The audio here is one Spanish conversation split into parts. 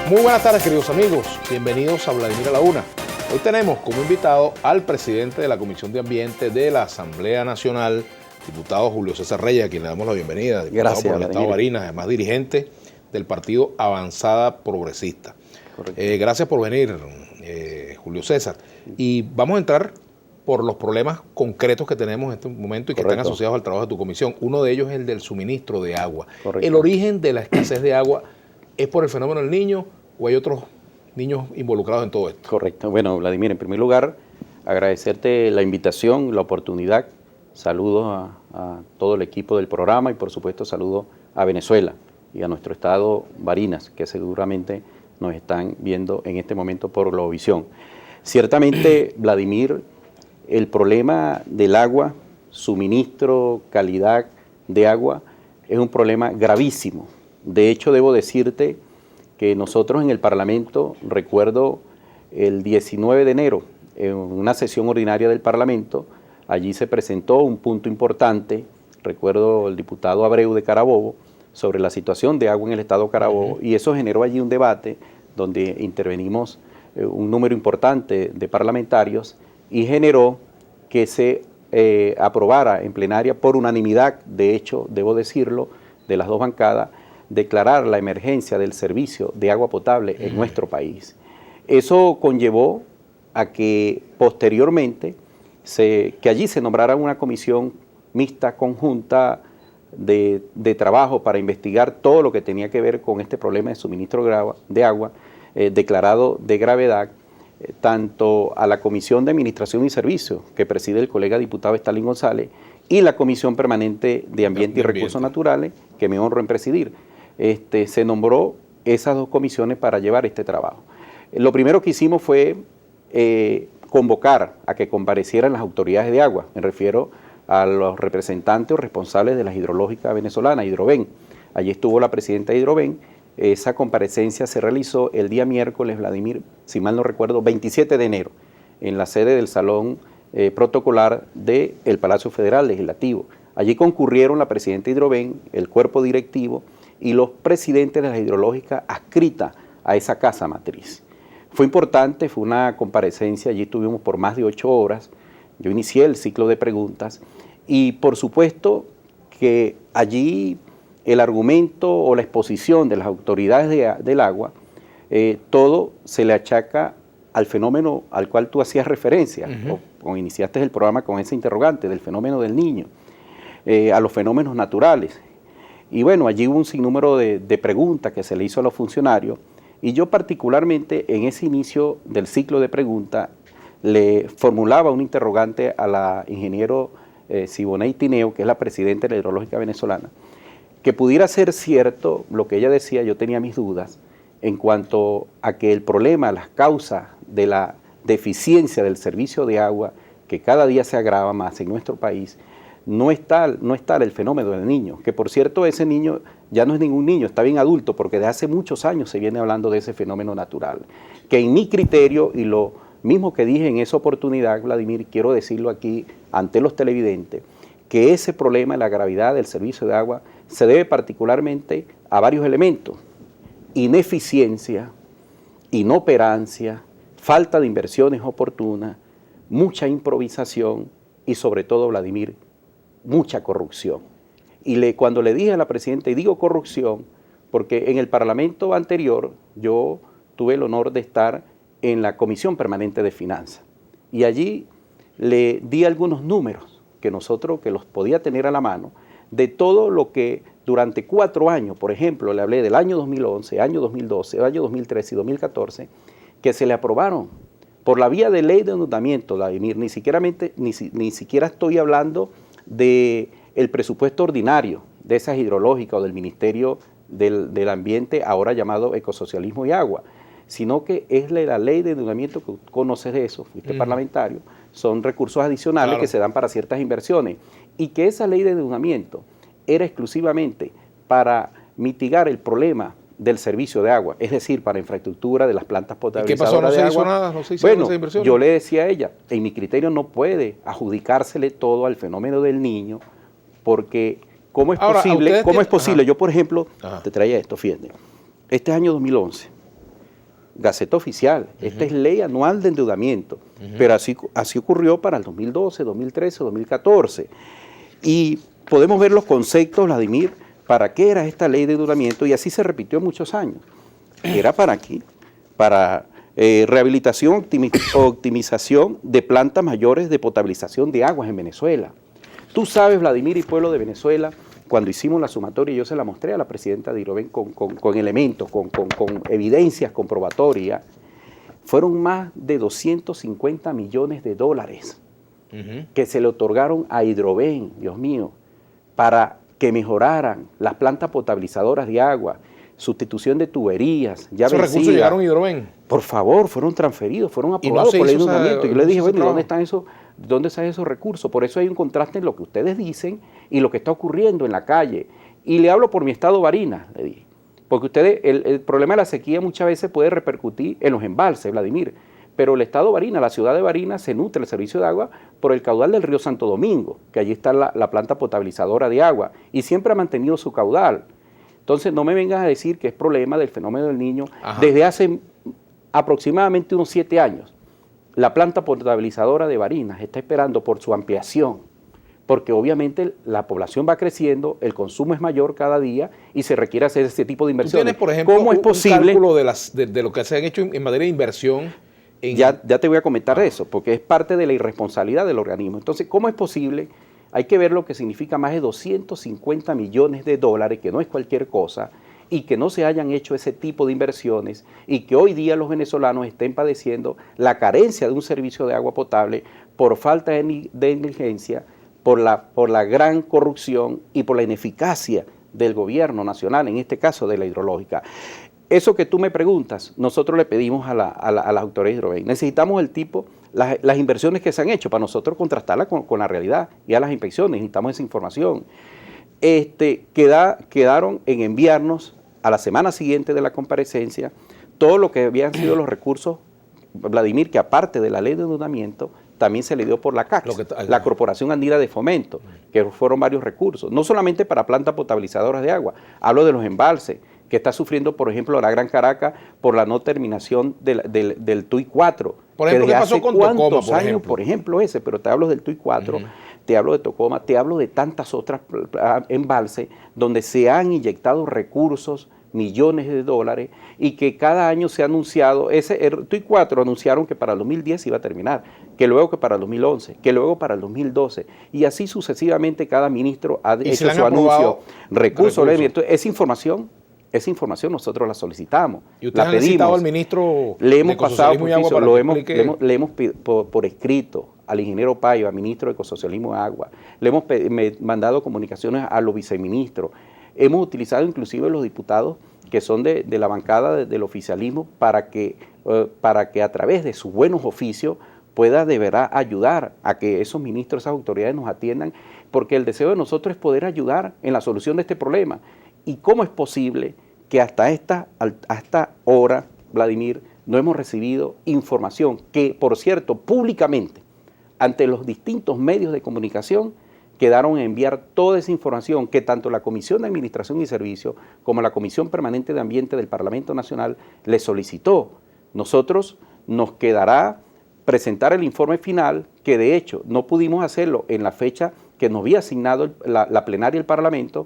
Muy buenas tardes, queridos amigos. Bienvenidos a Vladimir a la Una. Hoy tenemos como invitado al presidente de la Comisión de Ambiente de la Asamblea Nacional, diputado Julio César Reyes, a quien le damos la bienvenida. Diputado Gracias, por el Estado de Barinas, además dirigente del Partido Avanzada Progresista. Gracias por venir, Julio César. Y vamos a entrar por los problemas concretos que tenemos en este momento y que están asociados al trabajo de tu comisión. Uno de ellos es el del suministro de agua. El origen de la escasez de agua es por el fenómeno del Niño o hay otros niños involucrados en todo esto. Correcto. Bueno, Vladimir, en primer lugar, agradecerte la invitación, la oportunidad. Saludos a todo el equipo del programa y, por supuesto, saludos a Venezuela y a nuestro estado Barinas, que seguramente nos están viendo en este momento por Globovisión. Ciertamente, Vladimir, el problema del agua, suministro, calidad de agua, es un problema gravísimo. De hecho, debo decirte que nosotros en el Parlamento, recuerdo el 19 de enero, en una sesión ordinaria del Parlamento, allí se presentó un punto importante, recuerdo el diputado Abreu de Carabobo, sobre la situación de agua en el estado Carabobo, y eso generó allí un debate donde intervenimos un número importante de parlamentarios y generó que se aprobara en plenaria por unanimidad, de hecho, debo decirlo, de las dos bancadas, declarar la emergencia del servicio de agua potable en nuestro país. Eso conllevó a que posteriormente que allí se nombrara una comisión mixta conjunta de trabajo para investigar todo lo que tenía que ver con este problema de suministro de agua declarado de gravedad, tanto a la Comisión de Administración y Servicios, que preside el colega diputado Stalin González, y la Comisión Permanente de Ambiente y Recursos Naturales, que me honro en presidir. Se nombró esas dos comisiones para llevar este trabajo. Lo primero que hicimos fue convocar a que comparecieran las autoridades de agua, me refiero a los representantes o responsables de las hidrológicas venezolanas, Hidroven. Allí estuvo la presidenta de Hidroven. Esa comparecencia se realizó el día miércoles, Vladimir, si mal no recuerdo, 27 de enero, en la sede del Salón Protocolar del Palacio Federal Legislativo. Allí concurrieron la presidenta de Hidroven, el cuerpo directivo y los presidentes de las hidrológicas adscritas a esa casa matriz. Fue importante, fue una comparecencia, allí estuvimos por más de 8 horas, yo inicié el ciclo de preguntas y por supuesto que allí el argumento o la exposición de las autoridades del agua, todo se le achaca al fenómeno al cual tú hacías referencia, o iniciaste el programa con ese interrogante del fenómeno del Niño, a los fenómenos naturales. Y bueno, allí hubo un sinnúmero de preguntas que se le hizo a los funcionarios, y yo particularmente en ese inicio del ciclo de preguntas le formulaba un interrogante a la ingeniero Siboney Tineo, que es la presidenta de la Hidrológica Venezolana, que pudiera ser cierto lo que ella decía. Yo tenía mis dudas en cuanto a que el problema, las causas de la deficiencia del servicio de agua, que cada día se agrava más en nuestro país, no está el fenómeno del niño, que por cierto ese niño ya no es ningún niño, está bien adulto, porque desde hace muchos años se viene hablando de ese fenómeno natural, que en mi criterio, y lo mismo que dije en esa oportunidad, Vladimir, quiero decirlo aquí ante los televidentes, que ese problema, la gravedad del servicio de agua, se debe particularmente a varios elementos: ineficiencia, inoperancia, falta de inversiones oportunas, mucha improvisación y sobre todo, Vladimir, mucha corrupción. Y cuando le dije a la presidenta, y digo corrupción, porque en el Parlamento anterior yo tuve el honor de estar en la Comisión Permanente de Finanzas, y allí le di algunos números que los podía tener a la mano, de todo lo que durante 4 años, por ejemplo, le hablé del año 2011, año 2012, año 2013 y 2014, que se le aprobaron por la vía de ley de endeudamiento, Vladimir. Ni siquiera estoy hablando del presupuesto ordinario de esas hidrológicas o del Ministerio del Ambiente, ahora llamado Ecosocialismo y Agua, sino que es la ley de endeudamiento, que conoces de eso, fuiste parlamentario, son recursos adicionales que se dan para ciertas inversiones, y que esa ley de endeudamiento era exclusivamente para mitigar el problema del servicio de agua, es decir, para infraestructura de las plantas potabilizadoras de agua. ¿Qué pasó? ¿No se hizo nada? ¿No se hicieron esas inversiones? Yo le decía a ella, en mi criterio no puede adjudicársele todo al fenómeno del Niño, porque ¿cómo es posible? Yo, por ejemplo, te traía esto, fíjate, este año 2011, Gaceta Oficial. Esta es ley anual de endeudamiento, pero así ocurrió para el 2012, 2013, 2014. Y podemos ver los conceptos, Vladimir, para qué era esta ley de endeudamiento, y así se repitió muchos años. Era para aquí, para rehabilitación, optimización de plantas mayores de potabilización de aguas en Venezuela. Tú sabes, Vladimir y pueblo de Venezuela, cuando hicimos la sumatoria, yo se la mostré a la presidenta de Iroven con elementos, con evidencias comprobatorias, fueron más de 250 millones de dólares que se le otorgaron a Hidroven, Dios mío, para que mejoraran las plantas potabilizadoras de agua, sustitución de tuberías, ya ¿Esos recursos llegaron a Hidroven? Por favor, fueron transferidos, fueron aprobados por el ayuntamiento. Yo le dije, bueno, ¿dónde están esos recursos? Por eso hay un contraste en lo que ustedes dicen y lo que está ocurriendo en la calle. Y le hablo por mi estado Barinas, le dije. Porque ustedes, el problema de la sequía muchas veces puede repercutir en los embalses, Vladimir. Pero el estado Barinas, la ciudad de Barinas, se nutre el servicio de agua por el caudal del río Santo Domingo, que allí está la planta potabilizadora de agua, y siempre ha mantenido su caudal. Entonces, no me vengas a decir que es problema del fenómeno del Niño. Desde hace aproximadamente unos 7 años, la planta potabilizadora de Barinas está esperando por su ampliación, porque obviamente la población va creciendo, el consumo es mayor cada día y se requiere hacer ese tipo de inversiones. ¿Tú tienes, por ejemplo, ¿Cómo es posible? Un cálculo de lo que se han hecho en materia de inversión? Ya te voy a comentar eso, porque es parte de la irresponsabilidad del organismo. Entonces, ¿cómo es posible? Hay que ver lo que significa más de 250 millones de dólares, que no es cualquier cosa, y que no se hayan hecho ese tipo de inversiones, y que hoy día los venezolanos estén padeciendo la carencia de un servicio de agua potable por falta de negligencia, por la gran corrupción y por la ineficacia del gobierno nacional, en este caso de la hidrológica. Eso que tú me preguntas, nosotros le pedimos a las autoridades de Hidroven. Necesitamos las inversiones que se han hecho para nosotros contrastarlas con la realidad y a las inspecciones, necesitamos esa información. Quedaron en enviarnos a la semana siguiente de la comparecencia todo lo que habían sido los recursos, Vladimir, que aparte de la ley de endeudamiento, también se le dio por la CACS, la Corporación Andina de Fomento, que fueron varios recursos, no solamente para plantas potabilizadoras de agua, hablo de los embalses, que está sufriendo, por ejemplo, la Gran Caracas por la no terminación del TUI 4. Por ejemplo, ¿qué pasó con Tocoma, por ejemplo, ese, pero te hablo del TUI 4, te hablo de Tocoma, te hablo de tantas otras embalses donde se han inyectado recursos, millones de dólares, y que cada año se ha anunciado, el TUI 4 anunciaron que para el 2010 iba a terminar, que luego que para el 2011, que luego para el 2012, y así sucesivamente cada ministro ha hecho su anuncio, recursos. Esa información nosotros la solicitamos, ¿Y usted ha citado al ministro? Le hemos pasado por oficio, le hemos por escrito al ingeniero Paiva, ministro de Ecosocialismo y Agua, le hemos mandado comunicaciones a los viceministros, hemos utilizado inclusive los diputados que son de la bancada del oficialismo para que a través de sus buenos oficios pueda de verdad ayudar a que esos ministros, esas autoridades nos atiendan, porque el deseo de nosotros es poder ayudar en la solución de este problema. ¿Y cómo es posible que hasta esta hora, Vladimir, no hemos recibido información que, por cierto, públicamente, ante los distintos medios de comunicación, quedaron en enviar toda esa información que tanto la Comisión de Administración y Servicios como la Comisión Permanente de Ambiente del Parlamento Nacional le solicitó? Nosotros nos quedará presentar el informe final, que de hecho no pudimos hacerlo en la fecha que nos había asignado la plenaria del Parlamento,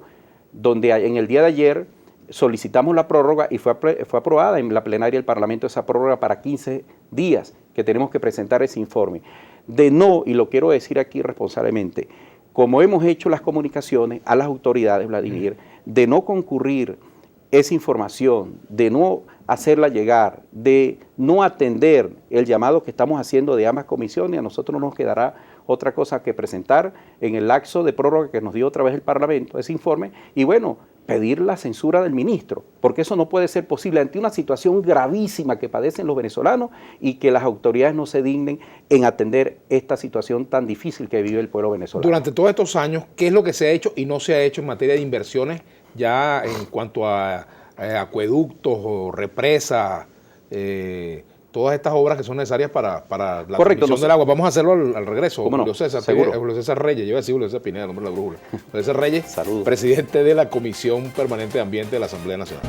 donde en el día de ayer solicitamos la prórroga y fue aprobada en la plenaria del Parlamento esa prórroga para 15 días que tenemos que presentar ese informe. Y lo quiero decir aquí responsablemente, como hemos hecho las comunicaciones a las autoridades, Vladimir, de no concurrir esa información, de no hacerla llegar, de no atender el llamado que estamos haciendo de ambas comisiones, a nosotros no nos quedará otra cosa que presentar en el lapso de prórroga que nos dio otra vez el Parlamento, ese informe, y bueno, pedir la censura del ministro, porque eso no puede ser posible ante una situación gravísima que padecen los venezolanos y que las autoridades no se dignen en atender esta situación tan difícil que vive el pueblo venezolano. Durante todos estos años, ¿qué es lo que se ha hecho y no se ha hecho en materia de inversiones ya en cuanto a acueductos o represas, todas estas obras que son necesarias para la transmisión del agua? Vamos a hacerlo al regreso. Julio César, Julio César Reyes, yo iba a decir Julio César Pineda, nombre de la brújula. Julio César Reyes, presidente de la Comisión Permanente de Ambiente de la Asamblea Nacional.